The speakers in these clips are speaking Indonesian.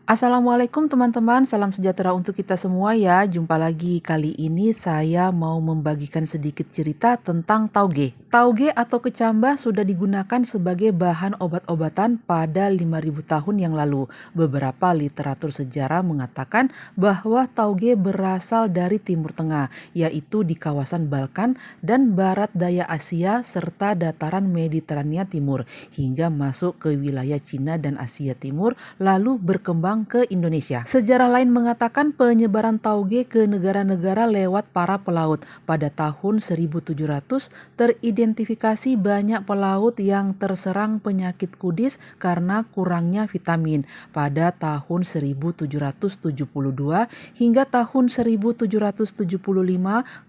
Assalamualaikum teman-teman, salam sejahtera untuk kita semua ya. Jumpa lagi, kali ini saya mau membagikan sedikit cerita tentang tauge. Tauge atau kecambah sudah digunakan sebagai bahan obat-obatan pada 5.000 tahun yang lalu. Beberapa literatur sejarah mengatakan bahwa tauge berasal dari Timur Tengah, yaitu di kawasan Balkan dan Barat Daya Asia serta dataran Mediterania Timur, hingga masuk ke wilayah Cina dan Asia Timur, lalu berkembang ke Indonesia. Sejarah lain mengatakan penyebaran tauge ke negara-negara lewat para pelaut. Pada tahun 1700 teridentifikasi banyak pelaut yang terserang penyakit kudis karena kurangnya vitamin. Pada tahun 1772 hingga tahun 1775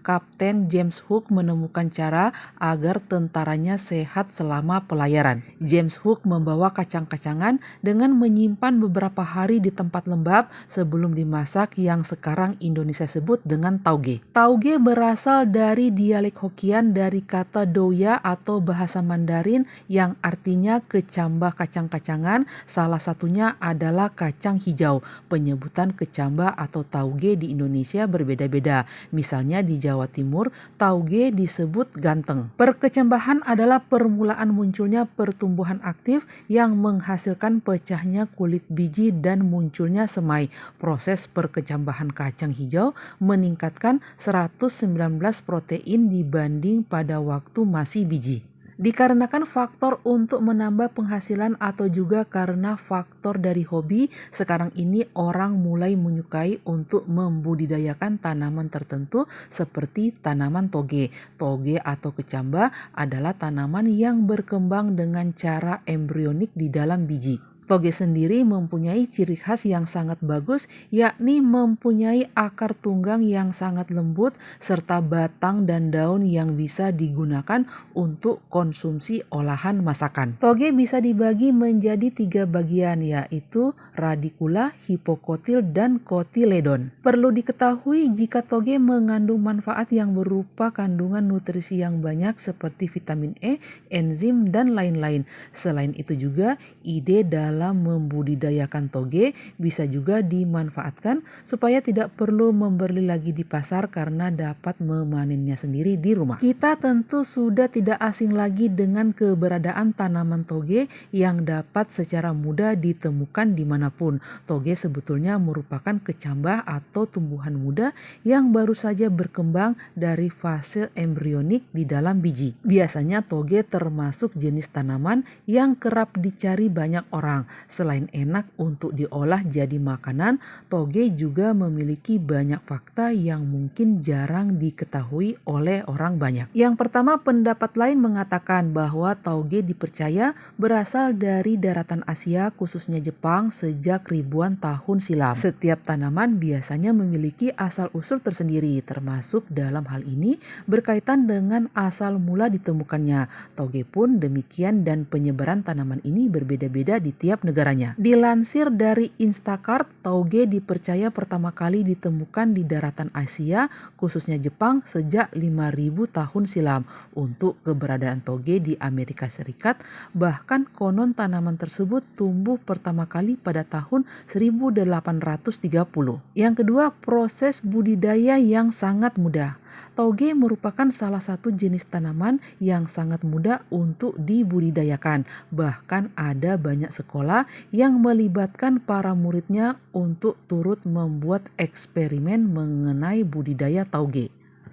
Kapten James Hook menemukan cara agar tentaranya sehat selama pelayaran. James Hook membawa kacang-kacangan dengan menyimpan beberapa hari di tempat lembab sebelum dimasak yang sekarang Indonesia sebut dengan tauge. Tauge berasal dari dialek Hokkien dari kata douya atau bahasa Mandarin yang artinya kecambah kacang-kacangan, salah satunya adalah kacang hijau. Penyebutan kecambah atau tauge di Indonesia berbeda-beda. Misalnya di Jawa Timur, tauge disebut ganteng. Perkecambahan adalah permulaan munculnya pertumbuhan aktif yang menghasilkan pecahnya kulit biji dan munculnya semai. Proses perkecambahan kacang hijau meningkatkan 119 protein dibanding pada waktu masih biji. Dikarenakan faktor untuk menambah penghasilan atau juga karena faktor dari hobi, sekarang ini orang mulai menyukai untuk membudidayakan tanaman tertentu seperti tanaman toge. Toge atau kecambah adalah tanaman yang berkembang dengan cara embrionik di dalam biji. Toge sendiri mempunyai ciri khas yang sangat bagus, yakni mempunyai akar tunggang yang sangat lembut serta batang dan daun yang bisa digunakan untuk konsumsi olahan masakan. Toge bisa dibagi menjadi 3 bagian, yaitu radikula, hipokotil, dan kotiledon. Perlu diketahui jika toge mengandung manfaat yang berupa kandungan nutrisi yang banyak seperti vitamin E, enzim, dan lain-lain. Selain itu juga ide dalam membudidayakan toge bisa juga dimanfaatkan supaya tidak perlu membeli lagi di pasar karena dapat memanennya sendiri di rumah. Kita tentu sudah tidak asing lagi dengan keberadaan tanaman toge yang dapat secara mudah ditemukan dimanapun. Toge sebetulnya merupakan kecambah atau tumbuhan muda yang baru saja berkembang dari fase embrionik di dalam biji. Biasanya toge termasuk jenis tanaman yang kerap dicari banyak orang. Selain enak untuk diolah jadi makanan, toge juga memiliki banyak fakta yang mungkin jarang diketahui oleh orang banyak. Yang pertama, pendapat lain mengatakan bahwa toge dipercaya berasal dari daratan Asia, khususnya Jepang, sejak ribuan tahun silam. Setiap tanaman biasanya memiliki asal-usul tersendiri, termasuk dalam hal ini berkaitan dengan asal mula ditemukannya. Toge pun demikian dan penyebaran tanaman ini berbeda-beda di tiap negaranya. Dilansir dari Instacart, tauge dipercaya pertama kali ditemukan di daratan Asia, khususnya Jepang, sejak 5.000 tahun silam. Untuk keberadaan toge di Amerika Serikat, bahkan konon tanaman tersebut tumbuh pertama kali pada tahun 1830. Yang kedua, proses budidaya yang sangat mudah. Tauge merupakan salah satu jenis tanaman yang sangat mudah untuk dibudidayakan. Bahkan ada banyak sekolah yang melibatkan para muridnya untuk turut membuat eksperimen mengenai budidaya tauge.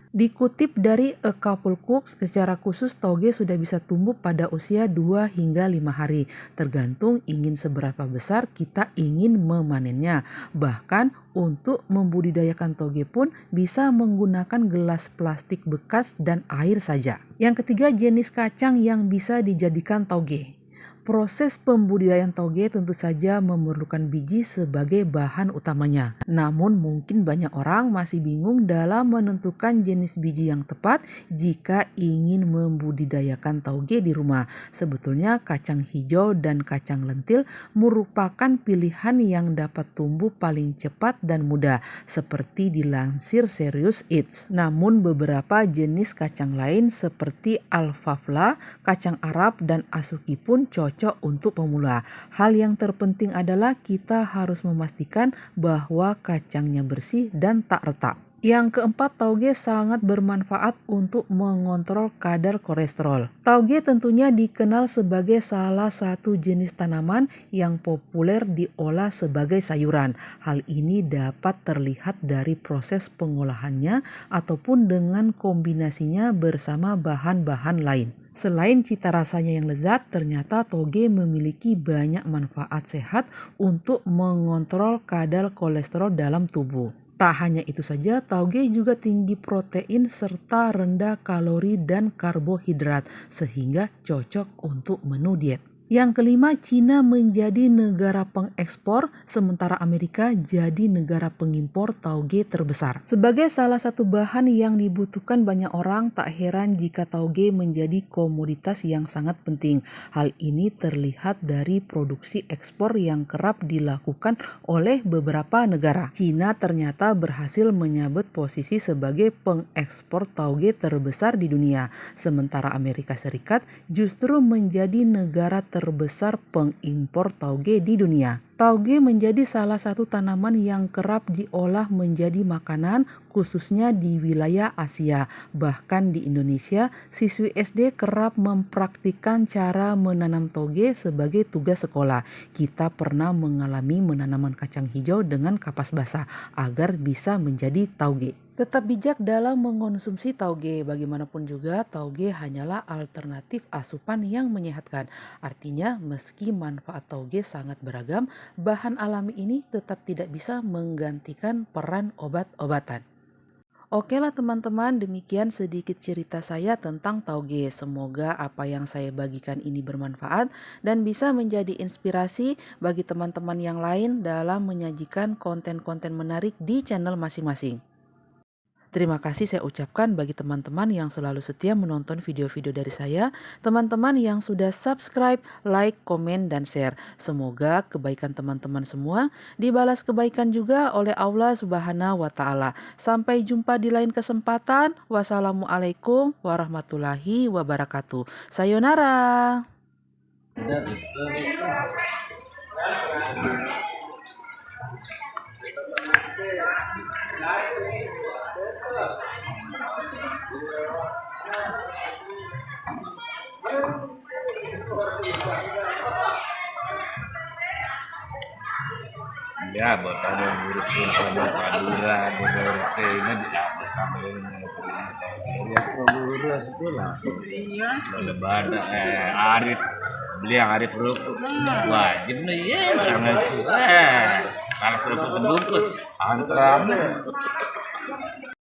Dikutip dari A Couple Cooks, secara khusus toge sudah bisa tumbuh pada usia 2 hingga 5 hari. Tergantung ingin seberapa besar kita ingin memanennya. Bahkan untuk membudidayakan toge pun bisa menggunakan gelas plastik bekas dan air saja. Yang ketiga, jenis kacang yang bisa dijadikan toge. Proses pembudidayaan toge tentu saja memerlukan biji sebagai bahan utamanya. Namun mungkin banyak orang masih bingung dalam menentukan jenis biji yang tepat jika ingin membudidayakan toge di rumah. Sebetulnya kacang hijau dan kacang lentil merupakan pilihan yang dapat tumbuh paling cepat dan mudah, seperti dilansir Serious Eats. Namun beberapa jenis kacang lain seperti alfalfa, kacang Arab, dan asuki pun cocok cocok untuk pemula. Hal yang terpenting adalah kita harus memastikan bahwa kacangnya bersih dan tak retak. Yang keempat, tauge sangat bermanfaat untuk mengontrol kadar kolesterol. Tauge tentunya dikenal sebagai salah satu jenis tanaman yang populer diolah sebagai sayuran. Hal ini dapat terlihat dari proses pengolahannya ataupun dengan kombinasinya bersama bahan-bahan lain. Selain cita rasanya yang lezat, ternyata toge memiliki banyak manfaat sehat untuk mengontrol kadar kolesterol dalam tubuh. Tak hanya itu saja, tauge juga tinggi protein serta rendah kalori dan karbohidrat, sehingga cocok untuk menu diet. Yang kelima, Cina menjadi negara pengekspor, sementara Amerika jadi negara pengimpor tauge terbesar. Sebagai salah satu bahan yang dibutuhkan banyak orang, tak heran jika tauge menjadi komoditas yang sangat penting. Hal ini terlihat dari produksi ekspor yang kerap dilakukan oleh beberapa negara. Cina ternyata berhasil menyabet posisi sebagai pengekspor tauge terbesar di dunia, sementara Amerika Serikat justru menjadi negara terbesar pengimpor tauge di dunia. Tauge menjadi salah satu tanaman yang kerap diolah menjadi makanan, khususnya di wilayah Asia. Bahkan di Indonesia, siswi SD kerap mempraktikkan cara menanam tauge sebagai tugas sekolah. Kita pernah mengalami menanam kacang hijau dengan kapas basah agar bisa menjadi tauge. Tetap bijak dalam mengonsumsi tauge. Bagaimanapun juga, tauge hanyalah alternatif asupan yang menyehatkan. Artinya, meski manfaat tauge sangat beragam, bahan alami ini tetap tidak bisa menggantikan peran obat-obatan. Oke lah teman-teman, demikian sedikit cerita saya tentang tauge. Semoga apa yang saya bagikan ini bermanfaat dan bisa menjadi inspirasi bagi teman-teman yang lain dalam menyajikan konten-konten menarik di channel masing-masing. Terima kasih saya ucapkan bagi teman-teman yang selalu setia menonton video-video dari saya, teman-teman yang sudah subscribe, like, komen, dan share. Semoga kebaikan teman-teman semua dibalas kebaikan juga oleh Allah Subhanahu wa Ta'ala. Sampai jumpa di lain kesempatan. Wassalamualaikum warahmatullahi wabarakatuh. Sayonara. Ya, buat kamu ngurus-ngurus sama paduran, ini diambil kamu urus itu langsung. Lebaran, Arif beli yang Arif rukuk wajib nih ya, jangan kalau seruput sebungkus, antara